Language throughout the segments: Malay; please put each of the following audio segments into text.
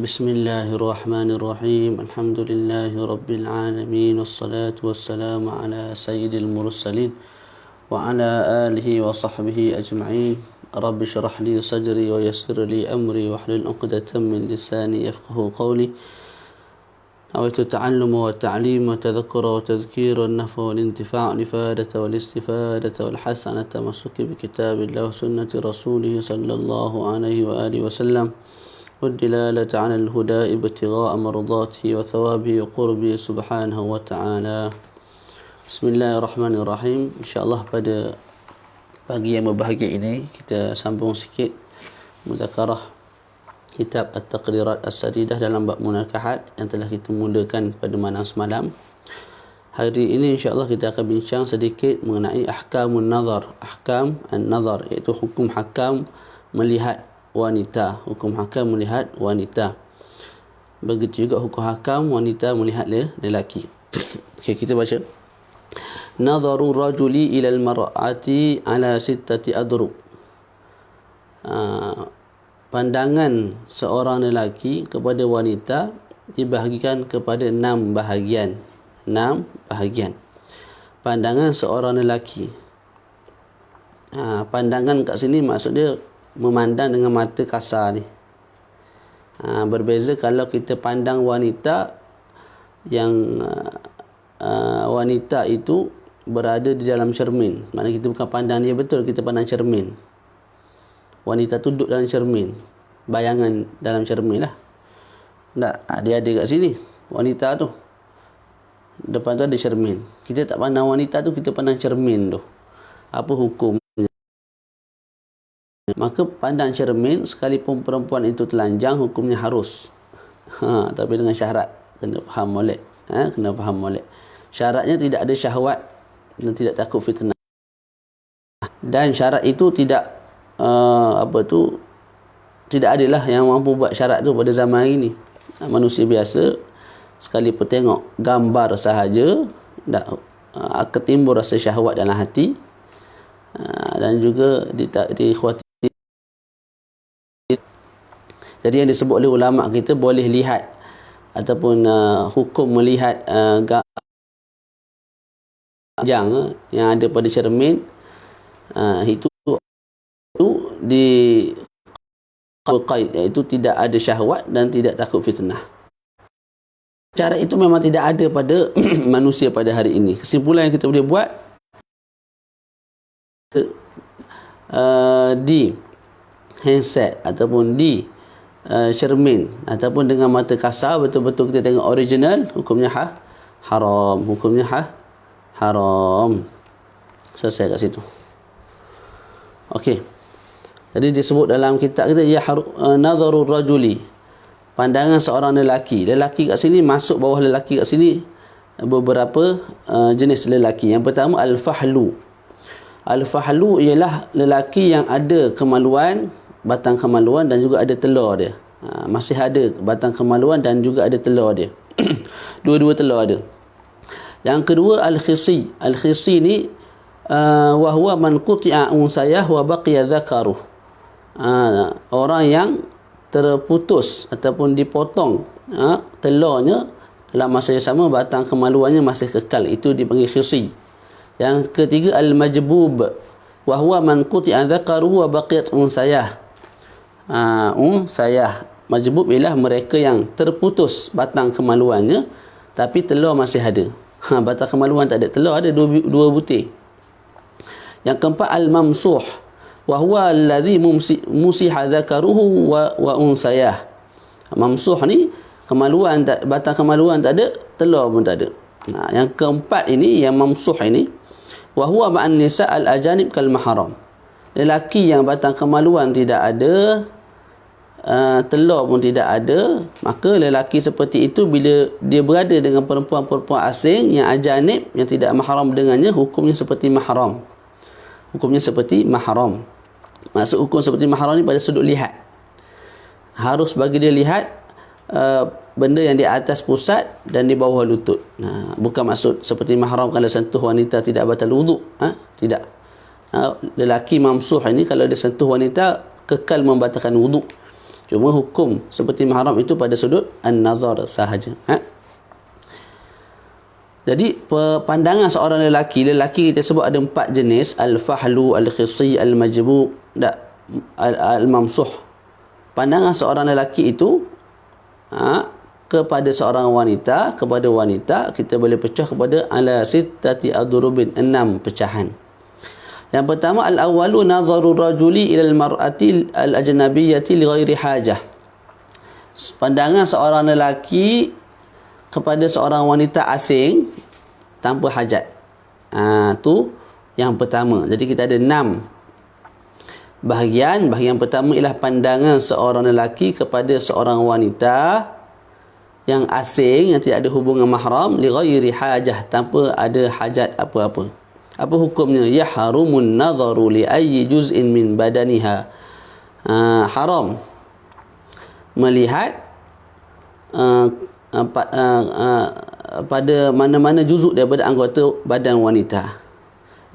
بسم الله الرحمن الرحيم الحمد لله رب العالمين والصلاة والسلام على سيد المرسلين وعلى آله وصحبه أجمعين رب اشرح لي صدري ويسر لي أمري واحلل عقدة من لساني يفقه قولي نويت التعلم والتعليم والتذكر والتذكير والنفع والانتفاع والإفادة والاستفادة والحث على التمسك بكتاب الله وسنة رسوله صلى الله عليه وآله وسلم والدلالة على الهدى ابتغاء مرضاته وثوابه وقربه سبحانه وتعالى. Bismillahirrahmanirrahim. InsyaAllah pada pagi yang berbahagia ini kita sambung sikit mudzakarah kitab At-Taqrirat As-Sadidah dalam bab munakahat yang telah kita mulakan pada malam semalam. Hari ini insyaAllah kita akan bincang sedikit mengenai ahkamun nazar, ahkam an-nazar, iaitu hukum hakam melihat wanita, hukum hakam melihat wanita. Begitu juga hukum hakam wanita melihat lelaki. Okey, kita baca. Nazaru rajuli ila al-mar'ati ala sittati adru. Pandangan seorang lelaki kepada wanita dibahagikan kepada 6 bahagian. 6 bahagian. Pandangan seorang lelaki. Pandangan kat sini maksud dia memandang dengan mata kasar ni. Berbeza kalau kita pandang wanita yang wanita itu berada di dalam cermin. Maknanya kita bukan pandang dia betul, kita pandang cermin. Wanita tu duduk dalam cermin, bayangan dalam cermin lah. Tak, dia ada kat sini wanita tu, depan tu ada cermin. Kita tak pandang wanita tu, kita pandang cermin tu. Apa hukum? Maka pandang cermin sekalipun perempuan itu telanjang, hukumnya harus. Tapi dengan syarat, kena faham molek. Kena faham molek. Syaratnya tidak ada syahwat dan tidak takut fitnah. Dan syarat itu tidak tidak adalah yang mampu buat syarat tu pada zaman hari ni. Manusia biasa sekalipun tengok gambar sahaja dah akan timbul rasa syahwat dalam hati, dan juga dikhawati. Jadi yang disebut oleh ulama kita boleh lihat ataupun hukum melihat jang yang ada pada cermin, itu di qaid, iaitu tidak ada syahwat dan tidak takut fitnah. Cara itu memang tidak ada pada manusia pada hari ini. Kesimpulan yang kita boleh buat, di handset ataupun di cermin ataupun dengan mata kasar, betul-betul kita tengok original, hukumnya haram. Hukumnya haram. Selesai kat situ. Okey. Jadi disebut dalam kitab kita, ya nazarur rajuli, pandangan seorang lelaki. Lelaki kat sini, masuk bawah lelaki kat sini beberapa jenis lelaki. Yang pertama al-fahlu. Al-fahlu ialah lelaki yang ada kemaluan, batang kemaluan, dan juga ada telur dia. Masih ada batang kemaluan dan juga ada telur dia. Dua-dua telur ada. Yang kedua al-khisi. Al-khisi ni wa huwa man quti'a unsayah wa baqiya dhakaruh. Orang yang terputus ataupun dipotong telurnya, dalam masa yang sama batang kemaluannya masih kekal, itu dipanggil khisi. Yang ketiga al-majbub, wa huwa man quti'a dhakaruhu wa baqiyat unsayah. Unsayah, majbub ialah mereka yang terputus batang kemaluannya tapi telur masih ada. Batang kemaluan tak ada, telur ada dua butir. Yang keempat al-mamsuh, wa huwa alladhi musiha dhakaruhu wa unsayah. Mamsuh ni kemaluan tak, batang kemaluan tak ada, telur pun tak ada. Yang keempat ini, yang mamsuh ini, wa huwa ma'an nisa al-ajanib kal mahram. Lelaki yang batang kemaluan tidak ada, telur pun tidak ada, maka lelaki seperti itu bila dia berada dengan perempuan-perempuan asing yang ajanib, yang tidak mahram dengannya, hukumnya seperti mahram. Hukumnya seperti mahram. Maksud hukum seperti mahram ni pada sudut lihat. Harus bagi dia lihat benda yang di atas pusat dan di bawah lutut. Bukan maksud seperti mahram kalau sentuh wanita tidak batal wuduk. Tidak. Lelaki mamsuh ini kalau dia sentuh wanita kekal membatalkan wuduk. Cuma hukum seperti mahram itu pada sudut an-nazar sahaja. Jadi pandangan seorang lelaki kita sebut ada 4 jenis: al-fahlu, al-khisi, al-majbu', al-mamsuh. Pandangan seorang lelaki itu kepada seorang wanita, kita boleh pecah kepada ala sittati adrubin, 6 pecahan. Yang pertama, al-awwalu nadharu rajuli ila al-mar'ati al-ajnabiyyati li ghairi hajah. Pandangan seorang lelaki kepada seorang wanita asing tanpa hajat. Tu yang pertama. Jadi kita ada 6 bahagian. Bahagian pertama ialah pandangan seorang lelaki kepada seorang wanita yang asing, yang tidak ada hubungan mahram, li ghairi hajah, tanpa ada hajat apa-apa. Apa hukumnya? Yahrumun nadharu li ayyi juz'in min badaniha. Haram melihat pada mana-mana juzuk daripada anggota badan wanita,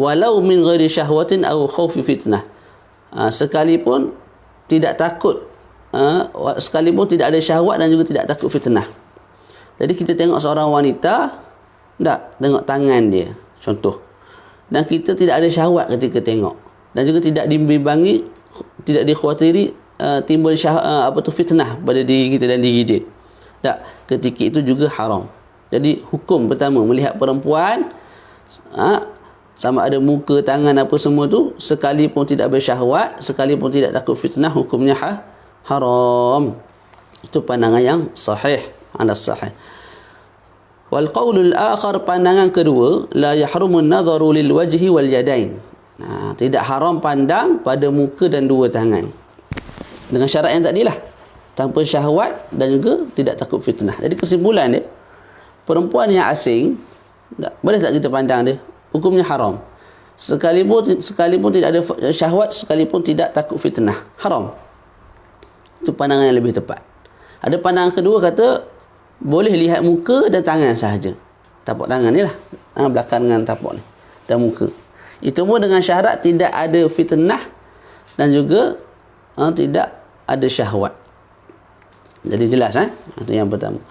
walau min ghairi syahwatin aw khaufi fitnah. Sekalipun tidak takut, sekalipun tidak ada syahwat dan juga tidak takut fitnah. Jadi kita tengok seorang wanita, tengok tangan dia contoh, dan kita tidak ada syahwat ketika tengok, dan juga tidak dibimbangi, tidak dikhawatiri timbul fitnah pada diri kita dan diri dia. Ketika itu juga haram. Jadi hukum pertama, melihat perempuan, sama ada muka, tangan, apa semua tu, sekalipun tidak bersyahwat, sekalipun tidak takut fitnah, hukumnya haram. Itu pandangan yang sahih, ala sahih. Wal qaulul akhar, pandangan kedua, la yahrumun nadharu lil wajhi wal yadain. Tidak haram pandang pada muka dan 2 tangan, dengan syarat yang tadilah, tanpa syahwat dan juga tidak takut fitnah. Jadi kesimpulan dia, perempuan yang asing, boleh tak kita pandang dia? Hukumnya haram. Sekalipun tidak ada syahwat, sekalipun tidak takut fitnah, haram. Itu pandangan yang lebih tepat. Ada pandangan kedua kata boleh lihat muka dan tangan sahaja. Tapak tangan ni lah, belakang dengan tapak ni dan muka. Itu pun dengan syarat tidak ada fitnah dan juga tidak ada syahwat. Jadi jelas itu yang pertama.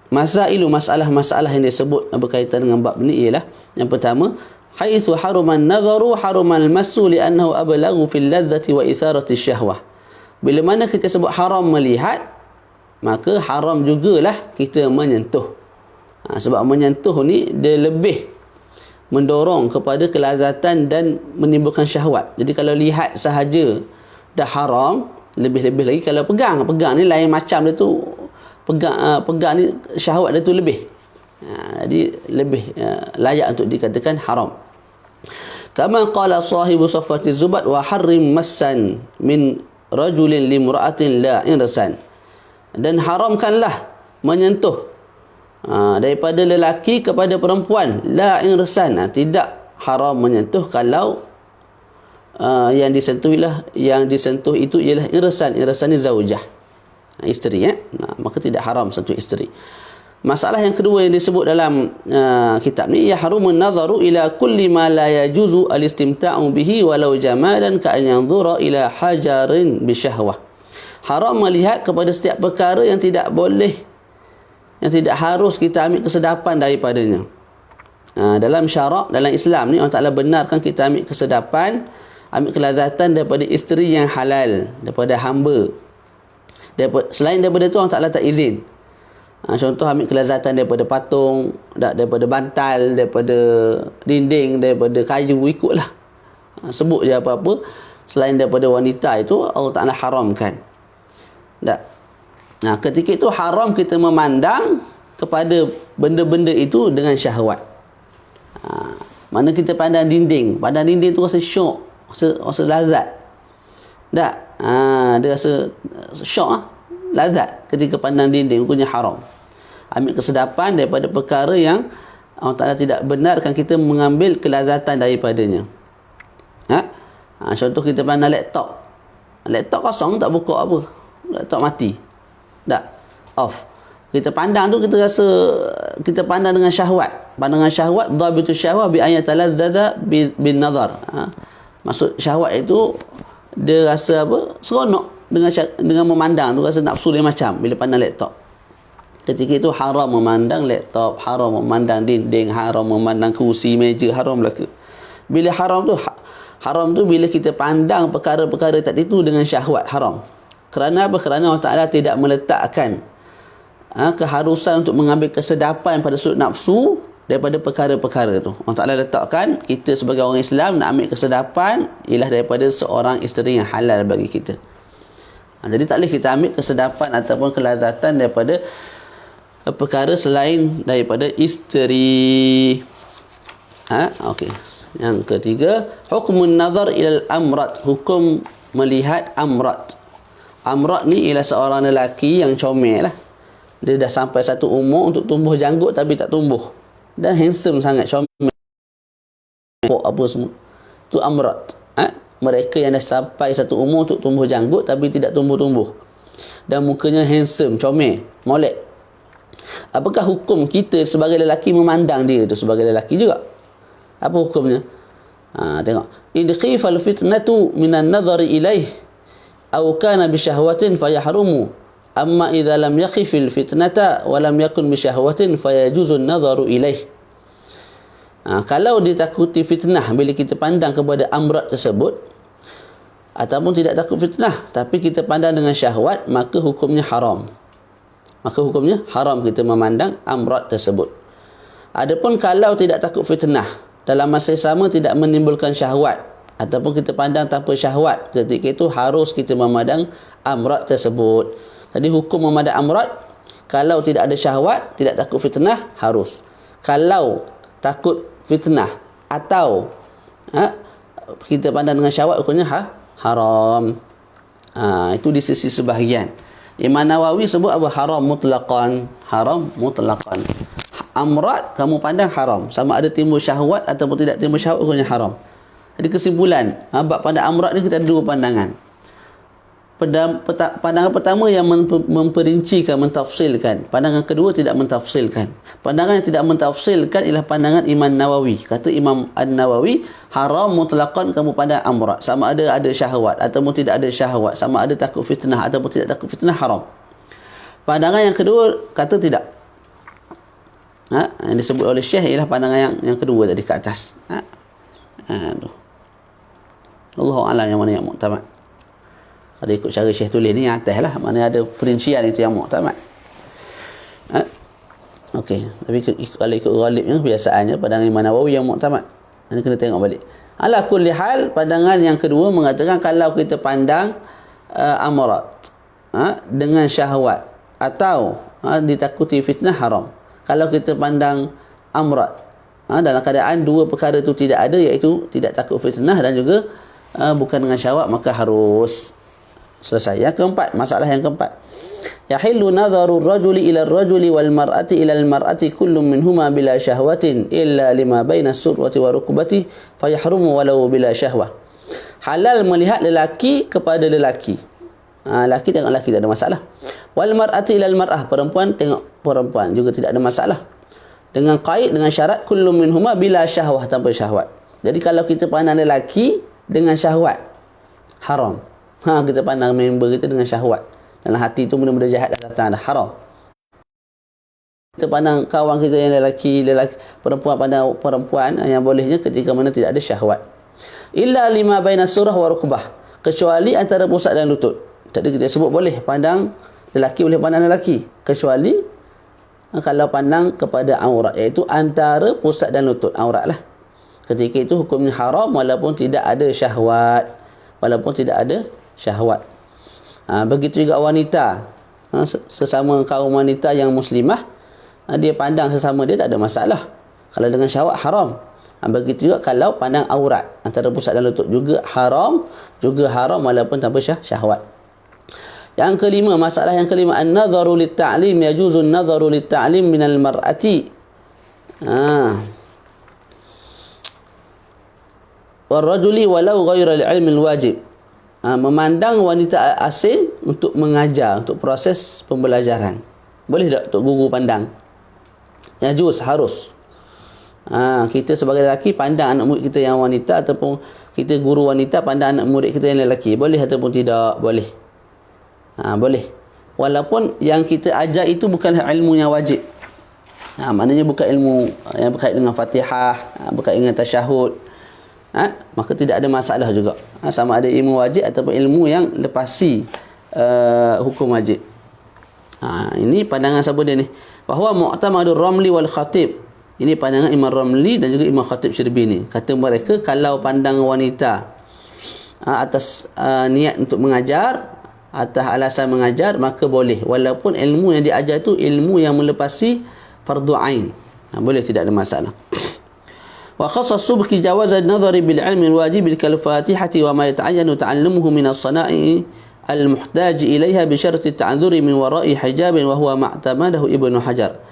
Masalah yang disebut berkaitan dengan bab ni ialah, yang pertama, haitsu haruman nadharu harumal masu li'annahu ablaghu fil ladzati wa itharati syahwah. Bila mana kita sebut haram melihat, maka haram jugalah kita menyentuh. Sebab menyentuh ni dia lebih mendorong kepada kelazatan dan menimbulkan syahwat. Jadi kalau lihat sahaja dah haram, lebih-lebih lagi kalau pegang ni lain macam dia tu. Pegang ni syahwat dia tu lebih. Jadi lebih layak untuk dikatakan haram. Kama qala sahibu Safwati Zubat, wa harrim massan min rajulin limra'atin la insan. Dan haramkanlah menyentuh daripada lelaki kepada perempuan, la insan. Tidak haram menyentuh kalau yang disentuh itu ialah irsan ni zaujah, isteri, maka tidak haram sentuh isteri. Masalah yang kedua yang disebut dalam kitab ni, ya harumun nazaru ila kulli ma la yajuzu al-istimta'u bihi walau jamadan ka an yanzura ila hajarin bi syahwah. Haram melihat kepada setiap perkara yang tidak boleh, yang tidak harus kita ambil kesedapan daripadanya. Dalam syarak, dalam Islam ni, Allah Ta'ala benarkan kita ambil kesedapan, ambil kelazatan daripada isteri yang halal, daripada hamba. Selain daripada tu, Allah Ta'ala tak izin. Contoh, ambil kelazatan daripada patung, daripada bantal, daripada dinding, daripada kayu, ikutlah. Sebut je apa-apa selain daripada wanita, itu Allah Ta'ala haramkan. Ketika itu haram kita memandang kepada benda-benda itu dengan syahwat. Mana kita pandang dinding tu rasa syok, rasa lazat. Dia rasa syok, lazat ketika pandang dinding, hukumnya haram. Ambil kesedapan daripada perkara yang Allah Ta'ala tidak benarkan kita mengambil kelazatan daripadanya. Contoh kita pandang laptop kosong, tak buka apa, laptop mati, off. Kita pandang tu, kita rasa kita pandang dengan syahwat. Pandangan syahwat, dhabitu syahwat bi an yataladzadza bin nazar. Maksud syahwat itu dia rasa apa? Seronok dengan memandang tu rasa nafsu dia macam bila pandang laptop. Ketika itu haram memandang laptop, haram memandang dinding, haram memandang kursi, meja, haram belaka. Bila haram tu bila kita pandang perkara-perkara tadi tu dengan syahwat, haram. Kerana apa? Kerana Allah Ta'ala tidak meletakkan keharusan untuk mengambil kesedapan pada sudut nafsu daripada perkara-perkara tu. Allah Ta'ala letakkan kita sebagai orang Islam nak ambil kesedapan ialah daripada seorang isteri yang halal bagi kita. Jadi tak boleh kita ambil kesedapan ataupun kelazatan daripada perkara selain daripada isteri. Okey. Yang ketiga, hukmun nazar ilal amrat, hukum melihat amrat. Amrat ni ialah seorang lelaki yang comel lah. Dia dah sampai satu umur untuk tumbuh janggut tapi tak tumbuh. Dan handsome sangat, comel. Apa semua. Tu amrat. Mereka yang dah sampai satu umur untuk tumbuh janggut tapi tidak tumbuh-tumbuh. Dan mukanya handsome, comel, molek. Apakah hukum kita sebagai lelaki memandang dia tu sebagai lelaki juga? Apa hukumnya? Tengok. In khifal fitnatu minan nazari ilaih aw kana bi syahwatin fayahrumu. Amma idza lam yakhifil fitnata wa lam yakun bi syahwatin fayajuzu an-nazaru ilaih. Kalau ditakuti fitnah bila kita pandang kepada amrat tersebut, ataupun tidak takut fitnah tapi kita pandang dengan syahwat, maka hukumnya haram. Maka hukumnya haram kita memandang amrat tersebut. Adapun kalau tidak takut fitnah, dalam masa yang sama tidak menimbulkan syahwat, ataupun kita pandang tanpa syahwat, ketika itu harus kita memandang amrat tersebut. Jadi hukum memandang amrat, kalau tidak ada syahwat, tidak takut fitnah, harus. Kalau takut fitnah atau kita pandang dengan syahwat, hukumnya haram. Itu di sisi sebahagian. Imam Nawawi sebut apa? Haram mutlaqan. Haram mutlaqan. Amrat kamu pandang haram, sama ada timbul syahwat ataupun tidak timbul syahwat, hukumnya haram. Jadi kesimpulan, bab pandang amrat ni kita ada dua pandangan. Pandangan pertama yang memperincikan, mentafsilkan. Pandangan kedua tidak mentafsilkan. Pandangan yang tidak mentafsilkan ialah pandangan Imam Nawawi. Kata Imam An-Nawawi, haram mutlaqan kamu pandang amrat, sama ada syahwat ataupun tidak ada syahwat, sama ada takut fitnah ataupun tidak takut fitnah, haram. Pandangan yang kedua kata tidak. Yang disebut oleh Syekh ialah pandangan yang kedua tadi ke atas. Tu. Allahu a'lam yang mana yang muktamad. Kalau ikut cara Syekh tulis ni yang atas lah, mana ada perincian itu yang muktamad. Okey, tapi kalau ikut ghalibnya biasaannya pandangan Imam Nawawi yang muktamad. Ini kena tengok balik. Ala kulli hal, pandangan yang kedua mengatakan kalau kita pandang amrat dengan syahwat atau ditakuti fitnah, haram. Kalau kita pandang amrat dalam keadaan dua perkara itu tidak ada, iaitu tidak takut fitnah dan juga bukan dengan syahwat, maka harus. Selesai. Yang keempat, masalah yang keempat. Yahillu nadharu ar-rajuli ila ar-rajuli wal mar'ati ila al-mar'ati kullun minhuma bila syahwatin illa lima baina as-surwati wa rukbati fayahrumu walau bila syahwah. Halal melihat lelaki kepada lelaki. Lelaki tengok lelaki tak ada masalah. Wal mar'ati ila al-mar'ah, perempuan tengok perempuan juga tidak ada masalah. Dengan qaid, dengan syarat kullun minhuma bila syahwah, tanpa syahwat. Jadi kalau kita pandang lelaki dengan syahwat, haram. Kita pandang member kita dengan syahwat, dalam hati tu benda-benda jahat dah datang, dah haram. Kita pandang kawan kita yang lelaki, perempuan pandang perempuan, yang bolehnya ketika mana tidak ada syahwat. Illa lima baina surah wa rukbah, kecuali antara pusat dan lutut. Tadi kita sebut boleh pandang lelaki, boleh pandang lelaki, kecuali kalau pandang kepada aurat, iaitu antara pusat dan lutut, aurat lah. Ketika itu hukumnya haram walaupun tidak ada syahwat. Walaupun tidak ada syahwat. Begitu juga wanita, sesama kaum wanita yang muslimah, dia pandang sesama dia tak ada masalah. Kalau dengan syahwat, haram. Begitu juga kalau pandang aurat antara pusat dan lutut, juga haram walaupun tanpa syahwat. Yang kelima, masalah yang kelima, an-nadharu lit-ta'lim, yajuzu an-nadharu lit-ta'lim minal mar'ati wal-rajuli walau ghayra al-'ilm al-wajib. Memandang wanita asing untuk mengajar, untuk proses pembelajaran. Boleh tak untuk guru pandang? Yajuz, harus. Kita sebagai lelaki pandang anak murid kita yang wanita, ataupun kita guru wanita pandang anak murid kita yang lelaki, boleh ataupun tidak? Boleh. Boleh. Walaupun yang kita ajar itu bukanlah ilmu yang wajib. Maknanya bukan ilmu yang berkait dengan Fatihah, berkait dengan tasyahud. Maka tidak ada masalah juga. Sama ada ilmu wajib ataupun ilmu yang lepasi hukum wajib. Ini pandangan siapa dia ni? Bahawa Mu'tamadur Ramli wal Khatib. Ini pandangan Imam Ramli dan juga Imam Khatib Syrbini. Kata mereka, kalau pandang wanita atas niat untuk mengajar, atas alasan mengajar, maka boleh. Walaupun ilmu yang diajar itu ilmu yang melepasi fardu ain. Boleh, tidak ada masalah. Wa khassa Subki jawaz an-nadhari bil ilmi al-wajib kal Fatihati wa ma yata'ayyanu ta'allumuhu min as-sana'i al-muhtaj ilaiha bi syarti at-ta'dhuri min wara'i hijab wa huwa ma'tamadahu Ibnu Hajar.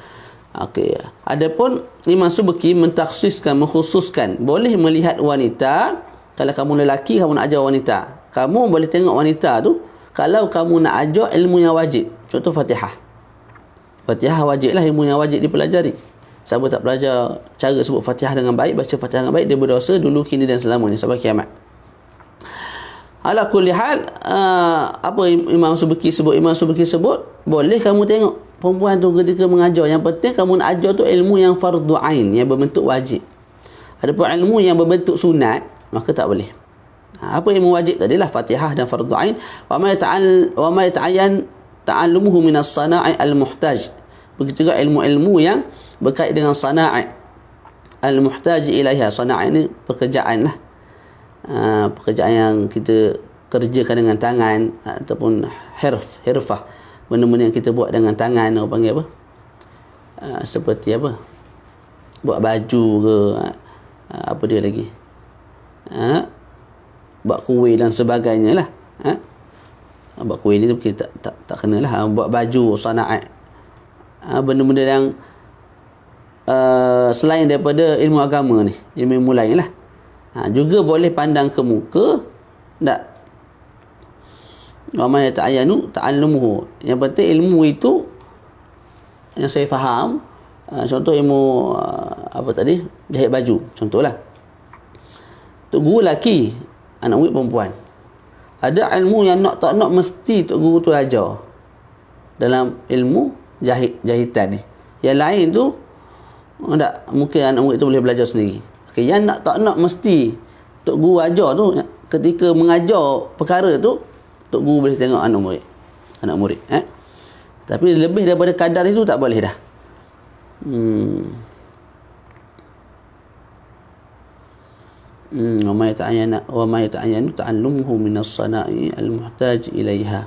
Okey. Adapun Imam Subki mentakhsiskan, mengkhususkan, boleh melihat wanita. Kalau kamu lelaki, kamu nak ajar wanita, kamu boleh tengok wanita tu kalau kamu nak ajar ilmu yang wajib. Contoh Fatihah. Fatihah wajiblah, ilmu yang wajib dipelajari. Siapa tak belajar cara sebut Fatihah dengan baik, baca Fatihah dengan baik, dia berdosa dulu, kini dan selamanya sampai kiamat. Ala kulli hal, apa Imam Subki sebut? Imam Subki sebut, boleh kamu tengok perempuan tu ketika mengajar. Yang penting kamu nak ajar tu ilmu yang fardu ain, yang berbentuk wajib. Adapun ilmu yang berbentuk sunat, maka tak boleh. Apa ilmu wajib tadilah Fatihah dan fardu ain. Wa ma yata'ayyan ta'allumuhu min as-sana'i al-muhtaj. Begitu juga ilmu-ilmu yang berkait dengan sana'i al-muhtaj ilaiha. Sana'i ini pekerjaan lah. Pekerjaan yang kita kerjakan dengan tangan ataupun hirfah. Benda-benda yang kita buat dengan tangan, orang panggil apa? Seperti apa? Buat baju ke, apa dia lagi? Buat kuih dan sebagainya lah. Buat kuih ni kita tak kena lah. Buat baju, sana'at, benda-benda yang selain daripada ilmu agama ni, ilmu lain lah. Juga boleh pandang ke muka, tak? Wa ma yata'ayyanu ta'allumuhu. Yang penting ilmu itu yang saya faham, contoh ilmu apa tadi, jahit baju, contohlah. Tok guru lelaki, anak murid perempuan, ada ilmu yang nak tak nak mesti tok guru tu ajar dalam ilmu jahitan ni. Yang lain tu tak, mungkin anak murid tu boleh belajar sendiri. Okay, yang nak tak nak mesti tok guru ajar tu, ketika mengajar perkara tu tok guru boleh tengok anak murid. Tapi lebih daripada kadar itu tak boleh dah. Wa ma yata'ayyanu ta'allumuhu min as-sana'i al-muhtaj ilaiha.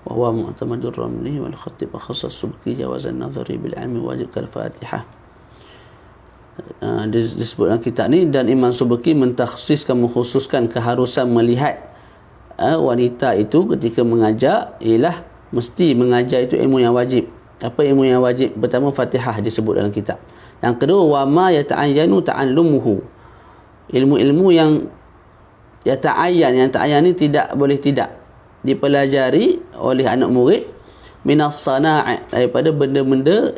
Wa huwa mu'tamadur Ramli wal Khatib khassas Subki jawaz an-nadhari bil ilmi wajib kal Fatihah. Disebutkan kitab ni, dan Imam Subki mentakhsiskan, mengkhususkan keharusan melihat wanita itu ketika mengajar ialah mesti mengajar itu ilmu yang wajib. Apa ilmu yang wajib? Pertama Fatihah disebut dalam kitab. Yang kedua wa ma yata'ayyanu ta'allumuhu. Ilmu-ilmu yang ta'ayyan ni tidak boleh tidak dipelajari oleh anak murid minas sana'i, daripada benda-benda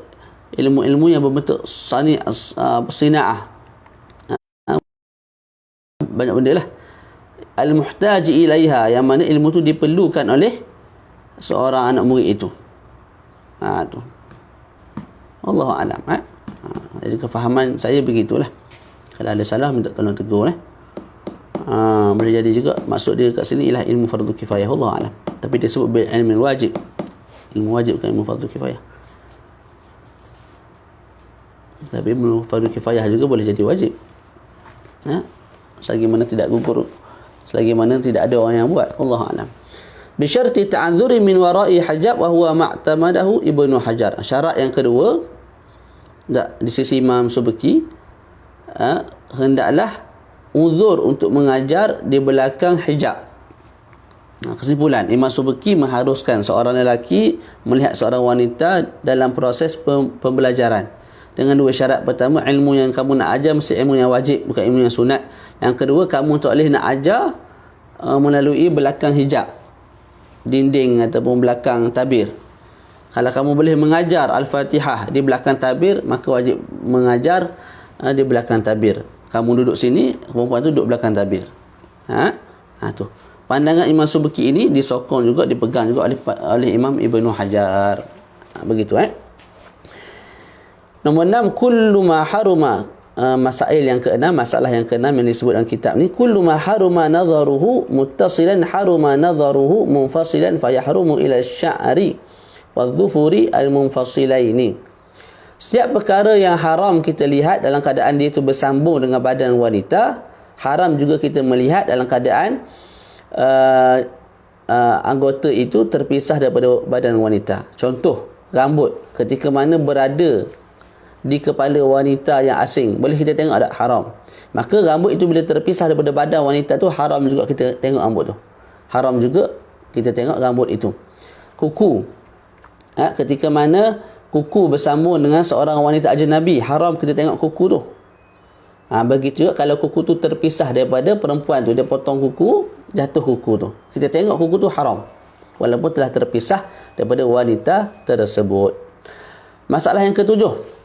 ilmu-ilmu yang berbentuk sina'ah. Banyak benda lah. Al-muhtaj ilaiha, yang mana ilmu tu diperlukan oleh seorang anak murid itu. Tu. Allahu a'lam. Jadi kefahaman saya begitulah. Kalau ada salah minta tolong tegur. Boleh jadi juga maksud dia kat sini ialah ilmu fardu kifayah. Allahu a'lam. Tapi dia sebut bil ilmu wajib. Ilmu wajib bukan ilmu fardu kifayah. Tapi ilmu fardu kifayah juga boleh jadi wajib. Selagi mana tidak gugur, selagi mana tidak ada orang yang buat. Allahu a'lam. Bi syarti ta'adzuri min wara'i hajab wa huwa ma'tamadahu Ibnu Hajar. Syarat yang kedua, di sisi Imam Subki, hendaklah uzur untuk mengajar di belakang hijab. Kesimpulan, Imam Subki mengharuskan seorang lelaki melihat seorang wanita dalam proses pembelajaran dengan dua syarat. Pertama, ilmu yang kamu nak ajar mesti ilmu yang wajib, bukan ilmu yang sunat. Yang kedua, kamu tak boleh nak ajar melalui belakang hijab, dinding ataupun belakang tabir. Kalau kamu boleh mengajar Al-Fatihah di belakang tabir, maka wajib mengajar di belakang tabir. Kamu duduk sini, perempuan tu duduk belakang tabir. Tu. Pandangan Imam Subki ini disokong juga, dipegang juga oleh Imam Ibnu Hajar. Begitu Nombor 6, kullu ma haruma, masalah yang keenam yang disebut dalam kitab ni, kullu ma haruma nadharuhu muttasilan haruma nadharuhu munfasilan fayahrumu ila sya'ri wadh-dhufuri al-munfasilaini. Setiap perkara yang haram kita lihat dalam keadaan dia itu bersambung dengan badan wanita, haram juga kita melihat dalam keadaan anggota itu terpisah daripada badan wanita. Contoh, rambut ketika mana berada di kepala wanita yang asing, boleh kita tengok tak? Haram. Maka rambut itu bila terpisah daripada badan wanita tu, haram juga kita tengok rambut tu. Haram juga kita tengok rambut itu. Kuku, ketika mana kuku bersambung dengan seorang wanita ajnabi, haram kita tengok kuku tu. Begitu juga kalau kuku tu terpisah daripada perempuan tu, dia potong kuku, jatuh kuku tu, kita tengok kuku tu haram walaupun telah terpisah daripada wanita tersebut. Masalah yang ketujuh,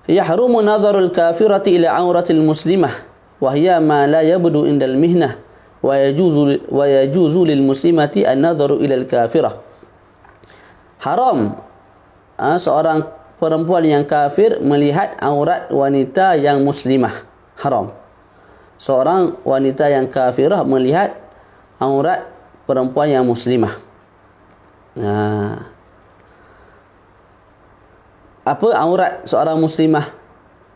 yahrumu nadharul kafirati ila auratil muslimah wa hiya ma la yabdu indal mihnah wa yajuzu lil muslimati an nadharu ila al kafirah. Haram seorang perempuan yang kafir melihat aurat wanita yang muslimah. Haram seorang wanita yang kafirah melihat aurat perempuan yang muslimah. Apa aurat seorang muslimah?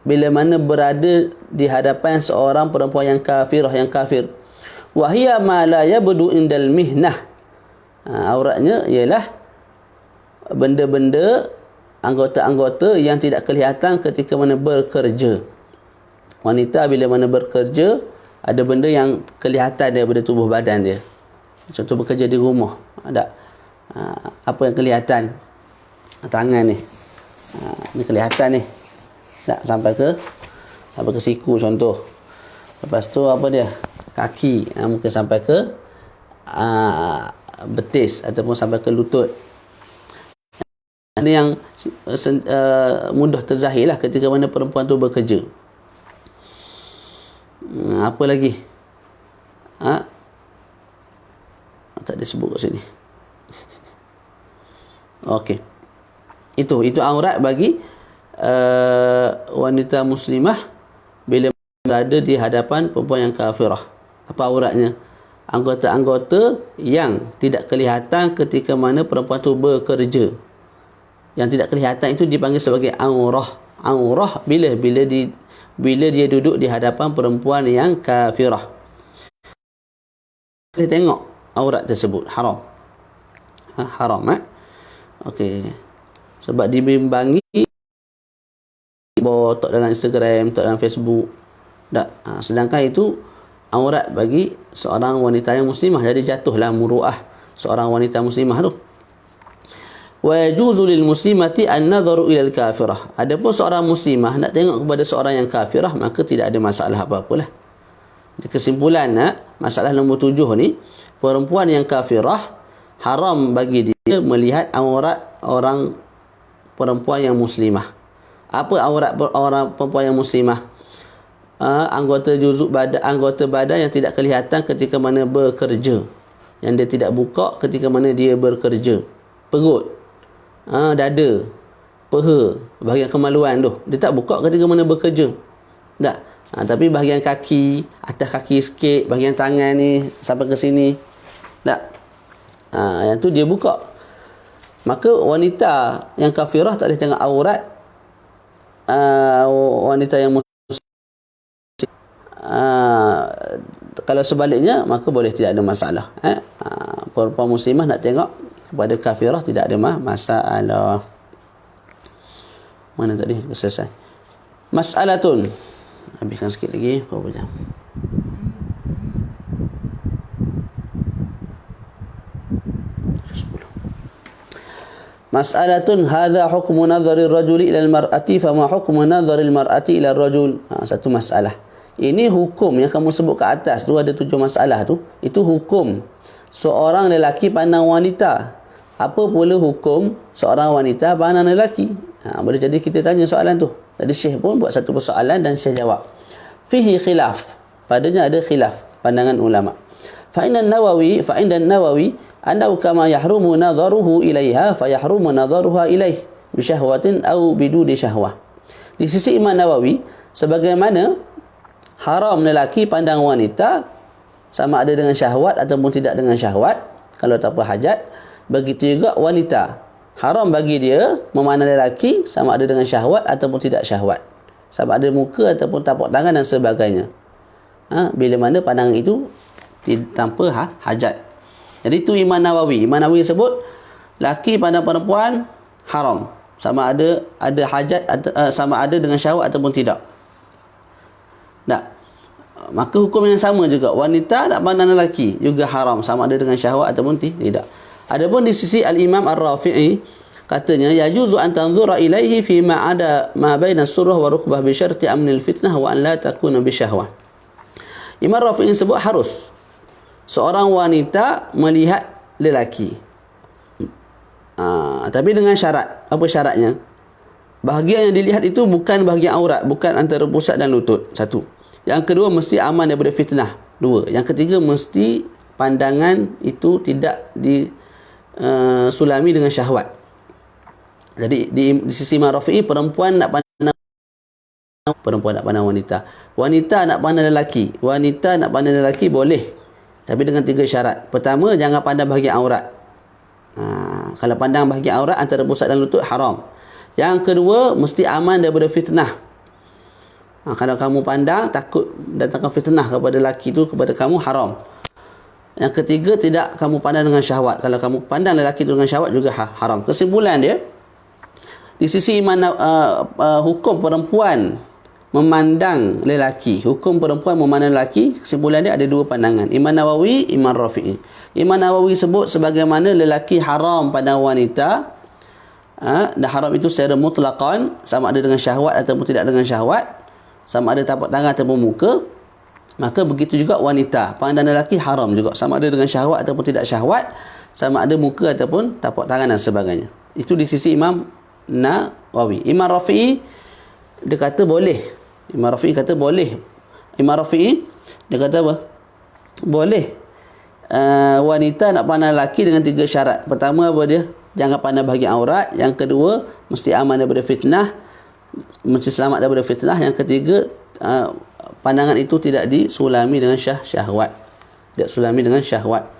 Bila mana berada di hadapan seorang perempuan yang kafirah, yang kafir. Wahia ma la yabdu indal mihnah. Auratnya ialah benda-benda, anggota-anggota yang tidak kelihatan ketika mana bekerja. Wanita bila mana bekerja, ada benda yang kelihatan daripada tubuh badan dia. Contoh bekerja di rumah, ada apa yang kelihatan? Tangan ni. Ni kelihatan ni. Tak sampai ke siku contoh. Lepas tu apa dia? Kaki, mungkin sampai ke betis ataupun sampai ke lutut. Ini yang mudah terzahir lah ketika mana perempuan tu bekerja. Apa lagi? Tak ada sebut kat sini. Okey. Itu aurat bagi wanita muslimah bila berada di hadapan perempuan yang kafirah. Apa auratnya? Anggota-anggota yang tidak kelihatan ketika mana perempuan tu bekerja. Yang tidak kelihatan itu dipanggil sebagai aurah. Aurah bila dia duduk di hadapan perempuan yang kafirah. Kita tengok aurat tersebut haram. Haram. Okey. Sebab dibimbangi tak dalam Instagram, tak dalam Facebook. Sedangkan itu aurat bagi seorang wanita yang muslimah. Jadi jatuhlah muruah seorang wanita muslimah tu. Wa yajuzu lil muslimati an nadharu ila al kafirah. Adapun seorang muslimah nak tengok kepada seorang yang kafirah, maka tidak ada masalah apa-apalah. Jadi kesimpulan masalah nombor 7 ni, perempuan yang kafirah haram bagi dia melihat aurat orang perempuan yang muslimah. Apa aurat orang perempuan yang muslimah? Anggota badan yang tidak kelihatan ketika mana bekerja, yang dia tidak buka ketika mana dia bekerja. Perut, dada, peha, bahagian kemaluan tu dia tak buka ketika mana bekerja. Tak. Tapi bahagian kaki, atas kaki sikit, bahagian tangan ni sampai ke sini, tak. Yang tu dia buka. Maka wanita yang kafirah tak boleh tengok aurat wanita yang muslim. Kalau sebaliknya, maka boleh, tidak ada masalah. Perempuan muslimah nak tengok kepada kafirah tidak ada masalah. Mana tadi selesai? Mas'alatun. Habiskan sikit lagi, berapa jam? Mas'alatun hadha hukmu nadhari ar-rajuli ila al-mar'ati fama hukmu nadhari al-mar'ati ila ar-rajul. Satu masalah. Ini hukum yang kamu sebut ke atas tu, ada 7 masalah tu. Itu hukum seorang lelaki pandang wanita. apa pula hukum seorang wanita pandang lelaki? Boleh jadi kita tanya soalan tu. Jadi Syekh pun buat satu persoalan dan Syekh jawab. Fihi khilaf. Padanya ada khilaf pandangan ulama. Fa inna an-Nawawi annahu kama yahrumu nadharuhu ilaiha fa yahrumu nadharuha ilaih bi syahwatin aw biduni syahwah. Di sisi Imam Nawawi, sebagaimana haram lelaki pandang wanita sama ada dengan syahwat ataupun tidak dengan syahwat, kalau tanpa hajat, begitu juga wanita haram bagi dia memandang lelaki sama ada dengan syahwat ataupun tidak syahwat, sama ada muka ataupun tapak tangan dan sebagainya. Bila mana pandangan itu tanpa hajat. Jadi itu Imam Nawawi. Imam Nawawi sebut laki pandang perempuan haram, sama ada hajat sama ada dengan syahwat ataupun tidak. Maka hukum yang sama juga, wanita nak pandang lelaki juga haram, sama ada dengan syahwat ataupun tidak. Adapun di sisi Al-Imam Ar-Rafi'i, katanya yajuzu an tanzura ilaihi fi ma ada ma baina surrah wa rukbah bi syarti amnil fitnah wa an la takuna bi syahwah. Imam Rafi'i sebut harus seorang wanita melihat lelaki. Tapi dengan syarat. Apa syaratnya? Bahagian yang dilihat itu bukan bahagian aurat, bukan antara pusat dan lutut. Satu. Yang kedua, mesti aman daripada fitnah. Dua. Yang ketiga, mesti pandangan itu tidak disulami dengan syahwat. Jadi di sisi Imam Rafi'i, perempuan nak pandang wanita. Wanita nak pandang lelaki. Wanita nak pandang lelaki boleh. Tapi dengan tiga syarat. Pertama, jangan pandang bahagian aurat. Kalau pandang bahagian aurat antara pusat dan lutut, haram. Yang kedua, mesti aman daripada fitnah. Kalau kamu pandang, takut datangkan fitnah kepada lelaki itu kepada kamu, haram. Yang ketiga, tidak kamu pandang dengan syahwat. Kalau kamu pandang lelaki itu dengan syahwat juga haram. Kesimpulan dia, di sisi hukum perempuan memandang lelaki, kesimpulan dia ada dua pandangan, Imam Nawawi, Imam Rafi'i. Imam Nawawi sebut sebagaimana lelaki haram pada wanita, dan haram itu secara mutlaqan, sama ada dengan syahwat ataupun tidak dengan syahwat, sama ada tapak tangan ataupun muka, maka begitu juga wanita pandang lelaki haram juga, sama ada dengan syahwat ataupun tidak syahwat, sama ada muka ataupun tapak tangan dan sebagainya. Itu di sisi Imam Nawawi. Imam Rafi'i dia kata boleh. Imam Rafi'i dia kata apa? Boleh wanita nak pandang lelaki dengan tiga syarat. Pertama apa dia? Jangan pandang bahagian aurat. Yang kedua, mesti aman daripada fitnah, mesti selamat daripada fitnah. Yang ketiga, pandangan itu tidak disulami dengan syahwat. Tidak sulami dengan syahwat.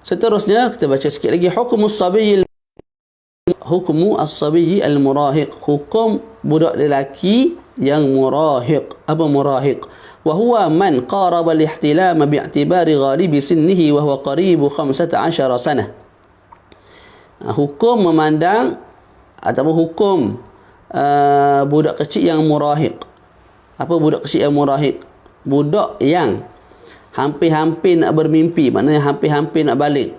Seterusnya kita baca sikit lagi. Hukmu as-sabiyyi al-murahiq. Hukum budak lelaki yang murahiq. Apa murahiq? Wa huwa man qaraba al-ihtilam bi'tibari ghalibi sinnihi wa huwa qaribu 15 sanah. Hukum memandang ataupun hukum budak kecil yang murahiq. Apa budak kecil yang murahiq? Budak yang hampir-hampir nak bermimpi, maknanya hampir-hampir nak balik.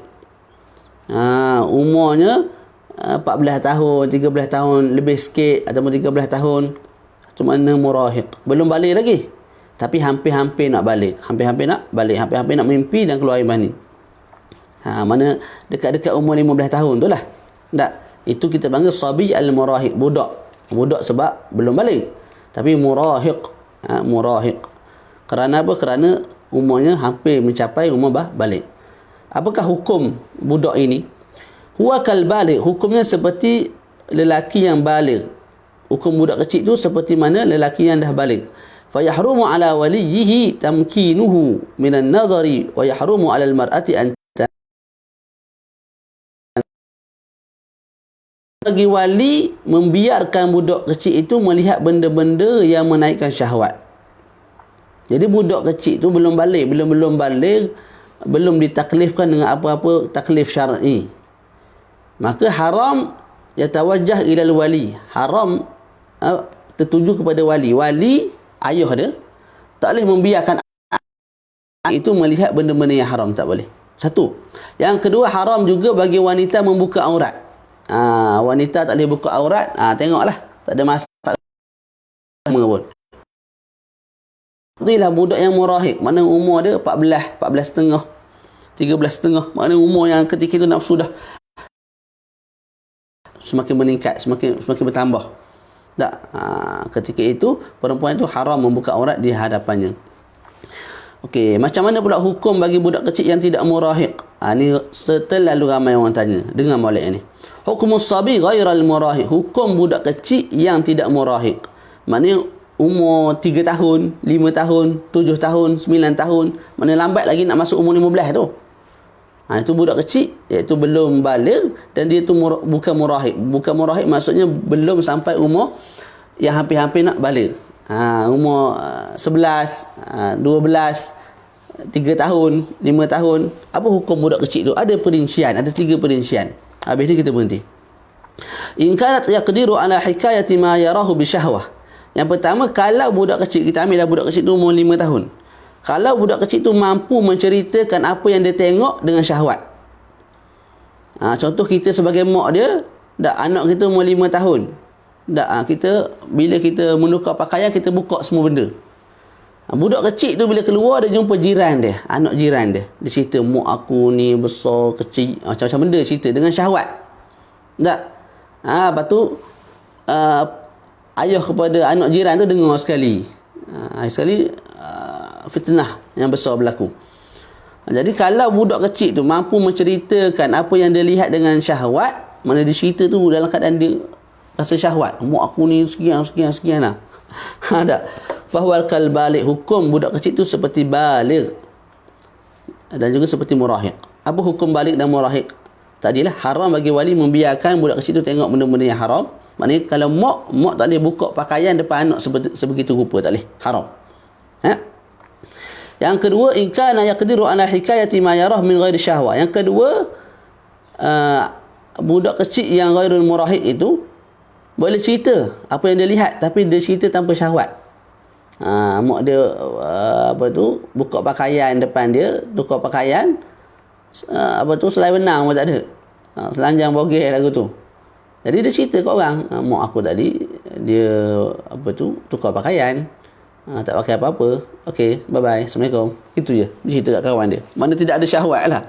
Umurnya 14 tahun, 13 tahun lebih sikit ataupun 13 tahun. Itu makna murahiq. Belum balik lagi, tapi hampir-hampir nak balik, hampir-hampir nak mimpi dan keluar air mani. Mana dekat-dekat umur 15 tahun tu lah. Tak, itu kita panggil sabi al-murahiq, budak sebab belum balik, tapi murahiq. Murahiq kerana apa? Kerana umurnya hampir mencapai umur balik. Apakah hukum budak ini? Huwa kal baligh, hukumnya seperti lelaki yang baligh. Hukum budak kecil itu seperti mana lelaki yang dah baligh. Fa yahrumu ala waliyhi tamkinuhu minan nadhari wa yahrumu ala al-mar'ati an bagi wali membiarkan budak kecil itu melihat benda-benda yang menaikkan syahwat. Jadi budak kecil itu belum balik, belum ditaklifkan dengan apa-apa taklif syar'i. Maka haram yatawajjah ilal wali. Haram tertuju kepada wali. Wali, ayah dia, tak boleh membiarkan itu melihat benda-benda yang haram, tak boleh. Satu. Yang kedua, haram juga bagi wanita membuka aurat. Wanita tak boleh buka aurat. Tengoklah, tak ada masalah pun. Itulah budak yang murahiq, mana umur dia 14 setengah, 13 setengah, makna umur yang ketika itu nafsu dah semakin meningkat, semakin bertambah. Tak, ketika itu perempuan itu haram membuka aurat di hadapannya. Okey, macam mana pula hukum bagi budak kecil yang tidak murahiq? Ni terlalu ramai orang tanya. Dengar molek ni. Hukumus sabi ghairal murahiq. Hukum budak kecil yang tidak murahiq. Maknanya umur 3 tahun, 5 tahun, 7 tahun, 9 tahun, mana lambat lagi nak masuk umur 15 tu. Itu budak kecil, iaitu belum baligh dan dia tu bukan murahik. Bukan murahik maksudnya belum sampai umur yang hampir-hampir nak baligh. Umur 11, 12, 3 tahun, 5 tahun. Apa hukum budak kecil tu? Ada perincian, ada 3 perincian. Habis ni kita berhenti. In kanat yaqdiru ala hikayati ma yarahu bi syahwah. Yang pertama, kalau budak kecil, kita ambillah budak kecil tu umur 5 tahun. Kalau budak kecil tu mampu menceritakan apa yang dia tengok dengan syahwat. Contoh kita sebagai mak dia, anak kita umur 5 tahun. Bila kita menukar pakaian, kita buka semua benda. Budak kecil tu bila keluar, dia jumpa jiran dia, anak jiran dia. Dia cerita, mak aku ni besar, kecil, macam-macam benda cerita dengan syahwat. Lepas tu, ayah kepada anak jiran tu dengar sekali. Fitnah yang besar berlaku. Jadi kalau budak kecil tu mampu menceritakan apa yang dia lihat dengan syahwat, mana dia cerita tu dalam keadaan dia rasa syahwat, mak aku ni sekian lah. Tak. Fahuwal kal baligh. Hukum budak kecil tu seperti baligh dan juga seperti murahiq. Apa hukum baligh dan murahiq? Tadilah haram bagi wali membiarkan budak kecil tu tengok benda-benda yang haram. Maknanya kalau mak tak boleh buka pakaian depan anak sebegitu rupa, tak boleh, haram. Yang kedua, in kana yaqdiru ala hikayati ma yarah min ghairi syahwa. Yang kedua, budak kecil yang ghairul murahiq itu boleh cerita apa yang dia lihat, tapi dia cerita tanpa syahwat. Mak dia buka pakaian depan dia, tukar pakaian, selai benang pun tak ada. Selanjang bogeh lagu tu. Jadi dia cerita kat orang, mak aku tadi dia tukar pakaian, tak pakai apa-apa. Okey, bye-bye, Assalamualaikum. Itu je, dia cerita kat kawan dia. Mana tidak ada syahwat lah.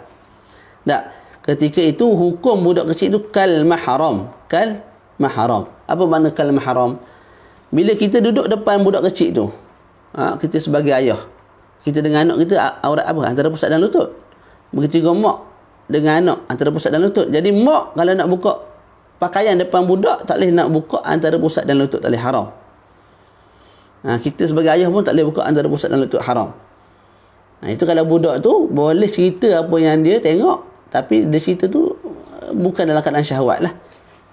Tak. Ketika itu hukum budak kecil itu kal mahram. Kal mahram. Apa makna kal mahram? Bila kita duduk depan budak kecil tu, kita sebagai ayah, kita dengan anak kita aurat apa? Antara pusat dan lutut. Begitu juga mak dengan anak, antara pusat dan lutut. Jadi mak kalau nak buka pakaian depan budak, tak boleh nak buka antara pusat dan lutut, tak boleh, haram. Kita sebagai ayah pun tak boleh buka antara pusat dan lutut, haram. Itu kalau budak tu boleh cerita apa yang dia tengok, tapi dia cerita tu bukan dalam keadaan syahwat lah.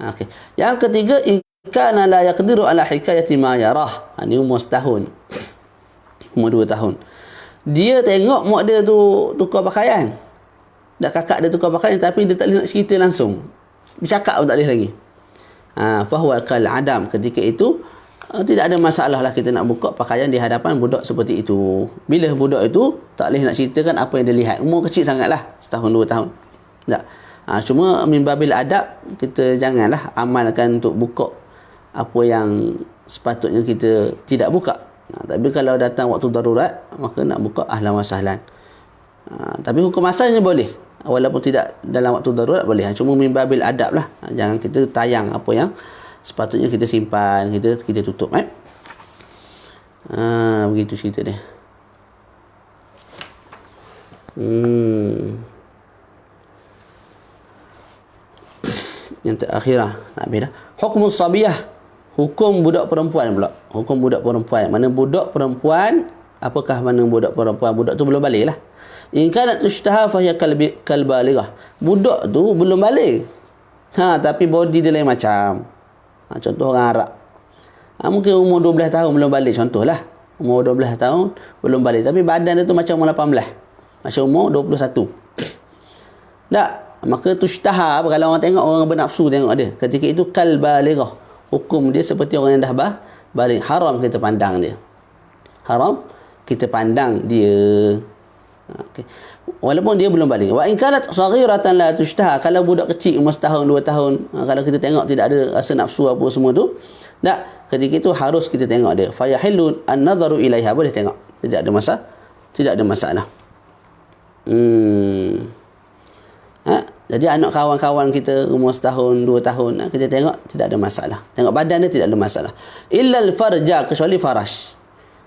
Okay. Yang ketiga, kana la yaqdiru ala hikayati ma yarah. Ini umur setahun, umur 2 tahun. Dia tengok mak dia tu tukar pakaian, kakak dia tukar pakaian, tapi dia tak boleh nak cerita langsung, bercakap pun tak boleh lagi. Fahuwa kal adam. Ketika itu tidak ada masalah lah kita nak buka pakaian di hadapan budak seperti itu. Bila budak itu tak boleh nak ceritakan apa yang dia lihat, umur kecil sangatlah, setahun 2 tahun. Tak. Cuma min babil adab, kita janganlah amalkan untuk buka apa yang sepatutnya kita tidak buka. Tapi kalau datang waktu darurat, maka nak buka ahlan wa sahlan. Tapi hukum asalnya boleh, walaupun tidak dalam waktu darurat boleh. Cuma min babil adab lah, jangan kita tayang apa yang sepatutnya kita simpan, kita tutup. Begitu cerita dia. Yang terakhir lah, nak habis dah. Hukumus sabiyah. Hukum budak perempuan pula. Hukum budak perempuan. Mana budak perempuan, apakah mana budak perempuan? Budak tu belum balik lah. In kanat tushtaha fahiya kal balighah. Budak tu belum balik, tapi body dia lain macam. Contoh orang Arab, mungkin umur 12 tahun belum balik, contohlah. Umur 12 tahun belum balik, tapi badan dia tu macam umur 18, macam umur 21. Tak, maka tushtaha, kalau orang tengok, orang bernafsu tengok dia, ketika itu kal balighah. Hukum dia seperti orang yang dah balik. Haram kita pandang dia, haram kita pandang dia. Okay. Walaupun dia belum balik. Wa in kanat saghiratan la tushtaha. Kalau budak kecil umur setahun 2 tahun, kalau kita tengok tidak ada rasa nafsu apa semua tu, tak, ketika itu harus kita tengok dia. Fa yahillu an-nazaru ilaiha. Boleh tengok, tidak ada masalah. Jadi anak kawan-kawan kita umur setahun, 2 tahun, kita tengok tidak ada masalah. Tengok badan dia tidak ada masalah. Illal farja, kecuali farash.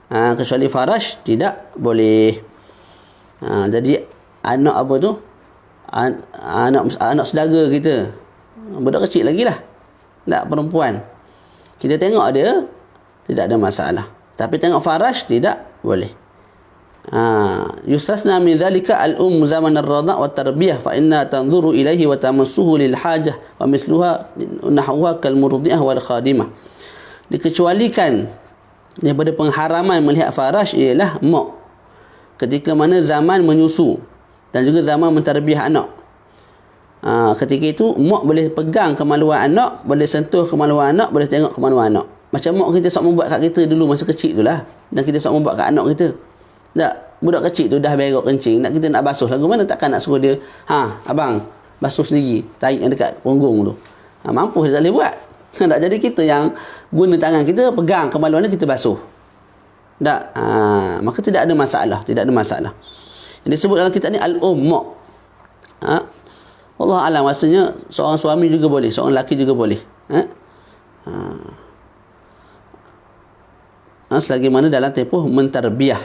Kecuali farash tidak boleh. Jadi anak apa tu? Anak saudara kita. Budak kecil lagi lah. Tak, perempuan. Kita tengok dia tidak ada masalah. Tapi tengok farash tidak boleh. Yustasna min dhalika al-um zaman ar-radha' wa tarbiyah fa inna tanzuru ilaihi wa tamassuhu lil hajah wa mithluha nahwa kal murdi'ah wal khadimah. Dikecualikan daripada pengharaman melihat farash ialah mak, ketika mana zaman menyusu dan juga zaman mentarbiah anak. Ketika itu mak boleh pegang kemaluan anak, boleh sentuh kemaluan anak, boleh tengok kemaluan anak. Macam mak kita sok membuat kat kita dulu masa kecil tu lah, dan kita sok membuat kat anak kita. Tak, budak kecil tu dah berok kencing, kita nak basuh lagu mana, takkan nak suruh dia, abang basuh sendiri tarik yang dekat punggung tu. Mampu dia tak boleh buat. Tak, jadi kita yang guna tangan kita, pegang kemaluan dia, kita basuh. Tak, maka tidak ada masalah, tidak ada masalah. Yang disebut dalam kitab ni al-mak. Allah alam, maksudnya seorang suami juga boleh, seorang lelaki juga boleh. Selagi mana dalam tempoh mentarbiah.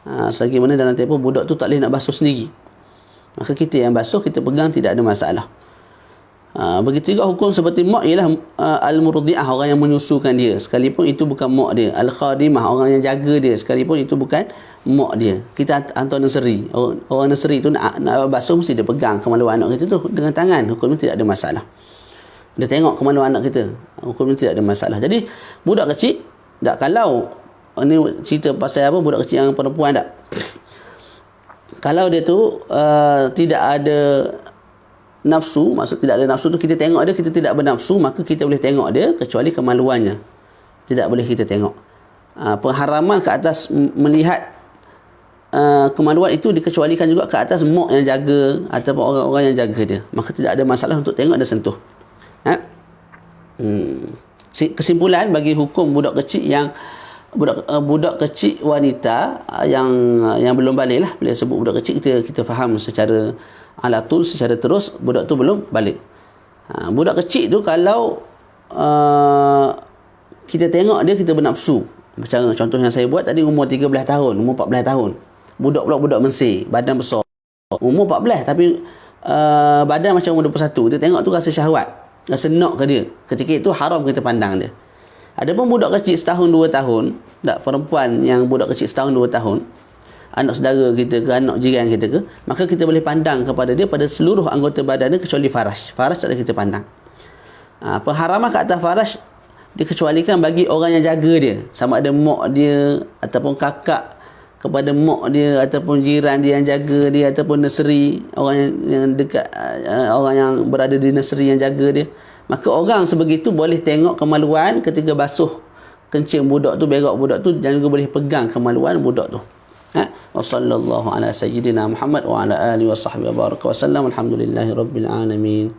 Selagi mana dalam tempoh budak tu tak boleh nak basuh sendiri, maka kita yang basuh, kita pegang, tidak ada masalah. Begitu juga hukum seperti mak ialah al-murdi'ah, orang yang menyusukan dia, sekalipun itu bukan mak dia. Al-khadimah, orang yang jaga dia, sekalipun itu bukan mak dia. Kita hantar nursery, orang nursery tu nak basuh, mesti dia pegang kemaluan anak kita tu dengan tangan, hukumnya tidak ada masalah. Dia tengok kemaluan anak kita, hukumnya tidak ada masalah. Jadi budak kecil, tak, kalau ini cerita pasal apa, budak kecil yang perempuan tak, kalau dia tu tidak ada nafsu, maksud tidak ada nafsu tu, kita tengok dia, kita tidak bernafsu, maka kita boleh tengok dia, kecuali kemaluannya tidak boleh kita tengok. Pengharaman ke atas melihat kemaluan itu dikecualikan juga ke atas mak yang jaga ataupun orang-orang yang jaga dia, maka tidak ada masalah untuk tengok dan sentuh. Kesimpulan bagi hukum budak kecil yang budak kecil wanita yang belum balik lah, bila sebut budak kecil, kita faham secara alatul, secara terus, budak tu belum balik. Budak kecil tu kalau kita tengok dia, kita bernafsu, macam contoh yang saya buat tadi, umur 13 tahun, umur 14 tahun, budak pula budak Mesir, badan besar, umur 14 tapi badan macam umur 21, kita tengok tu rasa syahwat, rasa nak ke dia, ketika itu haram kita pandang dia. Adapun budak kecil setahun 2 tahun, tak, perempuan yang budak kecil setahun 2 tahun, anak saudara kita ke, anak jiran kita ke, maka kita boleh pandang kepada dia pada seluruh anggota badan dia kecuali farash. Farash tak boleh kita pandang. Pengharaman ke atas farash dikecualikan bagi orang yang jaga dia, sama ada mak dia ataupun kakak kepada mak dia, ataupun jiran dia yang jaga dia, ataupun nursery, orang yang dekat, orang yang berada di nursery yang jaga dia. Maka orang sebegitu boleh tengok kemaluan ketika basuh kencing budak tu, berak budak tu, dan juga boleh pegang kemaluan budak tu. Wa sallallahu ala sayyidina Muhammad wa ala alihi wa sahbihi wa baraka wa sallam. Alhamdulillahi rabbil alamin.